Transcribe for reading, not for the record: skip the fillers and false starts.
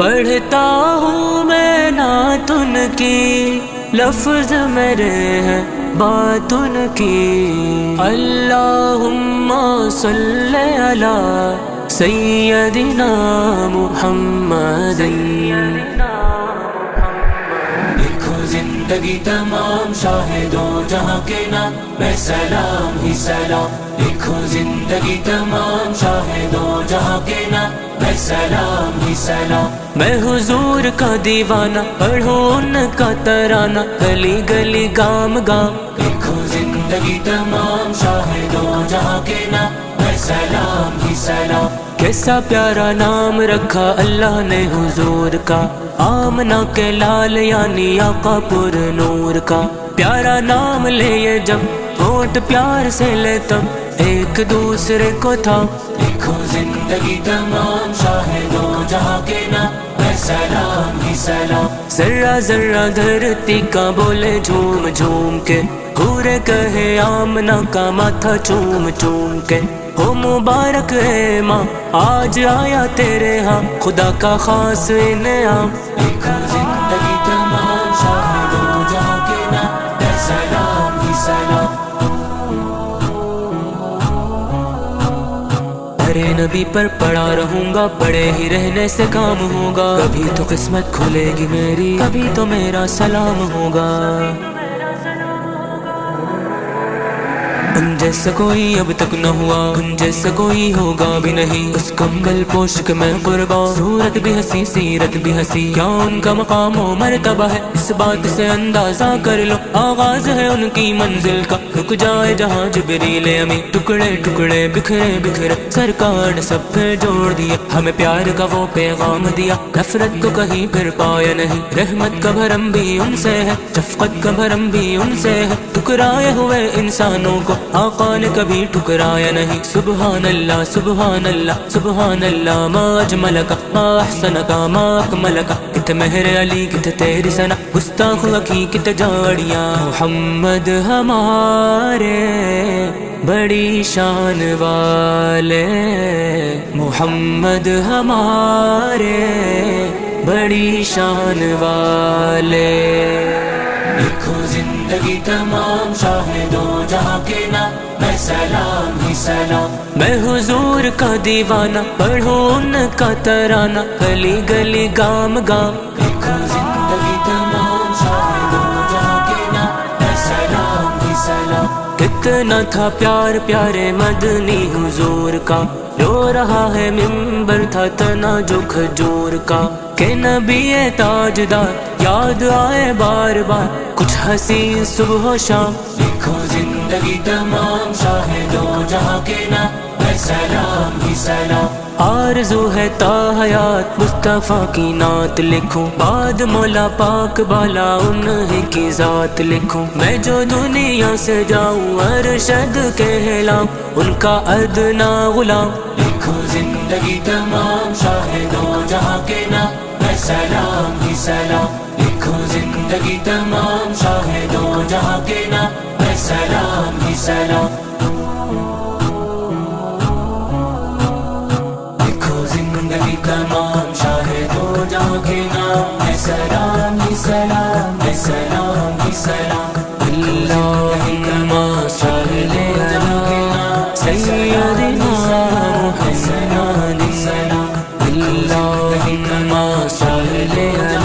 پڑھتا ہوں میں نعت ان کی، لفظ میرے ہیں بات ان کی۔ اللہم صلی علی سیدنا محمد۔ لکھو زندگی تمام شاہدو جہاں کے نام میں سلام ہی سلام، لکھو زندگی تمام شاہدو جہاں کے نام میں سلام ہی سلام۔ میں حضور کا دیوانہ پڑھوں ان کا ترانہ، گلی گلی گام گام، لکھو زندگی تمام شاہدو جہاں کے نام میں سلام ہی سلام۔ کیسا پیارا نام رکھا اللہ نے حضور کا، آمنہ کے لال یعنی آقا پر نور کا۔ پیارا نام لے جب ہونٹ پیار سے لے تب ایک دوسرے کو تھا، لکھو زندگی تمام شاہدو جہاں کے نام میں سلام ہی سلام۔ ذرہ ذرہ دھرتی کا بولے جھوم جھوم کے، پورے کہے آمنہ کا ماتھا چوم چوم کے۔ ہو مبارک ہے ماں آج آیا تیرے ہاں خدا کا خاص انعام، لکھو زندگی تمام شاہدو جہاں کے نام میں سلام ہی سلام۔ ارے نبی پر پڑا رہوں گا، پڑے ہی رہنے سے کام ہوگا، کبھی تو قسمت کھلے گی میری، کبھی تو میرا سلام ہوگا۔ ان جیسا کوئی اب تک نہ ہوا، ان جیسا کوئی ہوگا بھی نہیں، اس کمبل پوش کے میں قربان، صورت بھی ہنسی سیرت بھی ہنسی، کیا ان کا مقام و مرتبہ ہے اس بات سے اندازہ کر لو، آغاز ہے ان کی منزل کا، رک جائے جہاں جبریل امی، ٹکڑے ٹکڑے بکھرے بکھرے سرکار نے سب پہ جوڑ دیا، ہمیں پیار کا وہ پیغام دیا، نفرت کو کہیں پھر پایا نہیں، رحمت کا بھرم بھی ان سے ہے، شفقت کا بھرم بھی ان سے ہے، ٹکرائے ہوئے انسانوں کو آقا نے کبھی ٹکرایا نہیں۔ سبحان اللہ سبحان اللہ سبحان اللہ، ما اجملک ما احسنک ما اکملک، کت مہر علی کت تیری ثنا، گستاخ اکی کت جاڑیاں، محمد ہمارے بڑی شان والے، محمد ہمارے بڑی شان والے۔ لکھو زندگی تمام شاہدو جہاں کے نام میں سلام ہی سلام۔ میں حضور کا دیوانہ پڑھوں ان کا ترانہ، گلی گلی گام گام، لکھو زندگی تمام شاہدو جہاں کے نام میں سلام ہی سلام۔ کتنا تھا پیار پیارے مدنی حضور کا، رو رہا ہے منبر تھا تنا جو کھجور کا، کہ نبی تاجدار یاد آئے بار بار، کچھ حسین صبح و شام، لکھو زندگی تمام شاہدو جہاں کے نام میں سلام ہی سلام۔ آرزو ہے تا حیات مصطفیٰ کی نعت لکھوں، بعد مولا پاک بالا انہیں کی ذات لکھوں، میں جو دنیا سے جاؤں ارشد کہلاؤں ان کا ادنا غلام، لکھو زندگی تمام شاہدو جہاں کے نام میں سلام ہی سلام، لکھو زندگی تمام شاہدو جہاں کے نام میں سلام ہی سلام۔ لکھو زندگی تمام شاہدو جہاں کے نام میں سلام ہی سلام میں سلام ہی سلام۔ اللہم صلی علی سیدنا محمد، اللہم صلی علی